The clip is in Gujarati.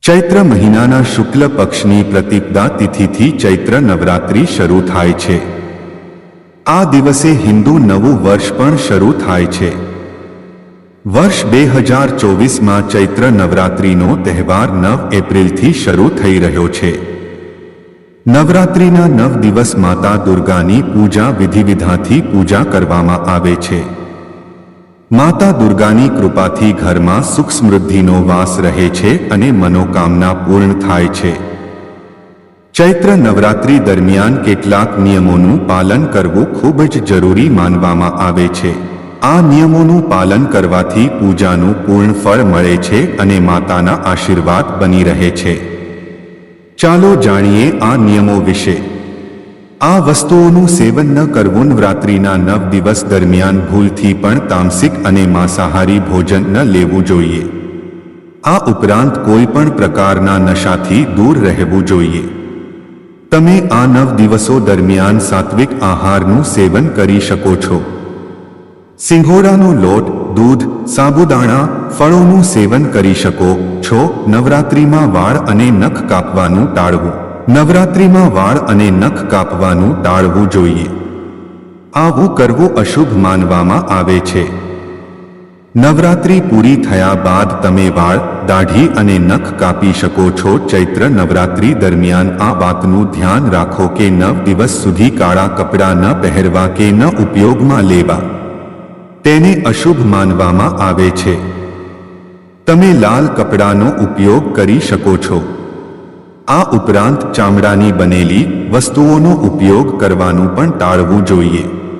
ચૈત્ર મહિનાના શુક્લ પક્ષની પ્રતિપદા તિથિથી ચૈત્ર નવરાત્રિ શરૂ થાય છે। આ દિવસે હિન્દુ નવું વર્ષ પણ શરૂ થાય છે। વર્ષ 2024માં ચૈત્ર નવરાત્રિનો તહેવાર 9 એપ્રિલથી શરૂ થઈ રહ્યો છે। નવરાત્રિના 9 દિવસ માતા દુર્ગાની પૂજા વિધિવિધાનથી પૂજા કરવામાં આવે છે। માતા દુર્ગાની કૃપાથી ઘરમાં સુખ સમૃદ્ધિનો વાસ રહે છે અને મનોકામના પૂર્ણ થાય છે। ચૈત્ર નવરાત્રિ દરમિયાન કેટલાક નિયમોનું પાલન કરવું ખૂબ જ જરૂરી માનવામાં આવે છે। આ નિયમોનું પાલન કરવાથી પૂજાનું પૂર્ણ ફળ મળે છે અને માતાના આશીર્વાદ બની રહે છે। ચાલો જાણીએ આ નિયમો વિશે। આ વસ્તુઓનું સેવન ન કરવું। નવરાત્રિના 9 દિવસ દરમિયાન ભૂલથી પણ તામસિક અને માંસાહારી ભોજન ન લેવું જોઈએ। આ ઉપરાંત કોઈ પણ પ્રકારના નશાથી દૂર રહેવું જોઈએ। તમે આ 9 દિવસો દરમિયાન સાત્વિક આહારનું સેવન કરી શકો છો। સિંગોડાનો લોટ, દૂધ, સાબુદાણા, ફળોનું સેવન કરી શકો છો। નવરાત્રિમાં વાળ અને નખ કાપવાનું ટાળવું। નવરાત્રિમાં વાળ અને નખ કાપવાનું ટાળવું જોઈએ। આવું કરવું અશુભ માનવામાં આવે છે। નવરાત્રિ પૂરી થયા બાદ તમે વાળ, દાઢી અને નખ કાપી શકો છો। ચૈત્ર નવરાત્રિ દરમિયાન આ વાતનું ધ્યાન રાખો કે 9 દિવસ સુધી કાળા કપડાં ન પહેરવા કે ન ઉપયોગમાં લેવા। તેને અશુભ માનવામાં આવે છે। તમે લાલ કપડાનો ઉપયોગ કરી શકો છો। આ ઉપરાંત ચામડાની બનેલી વસ્તુઓનો ઉપયોગ કરવાનું પણ ટાળવું જોઈએ।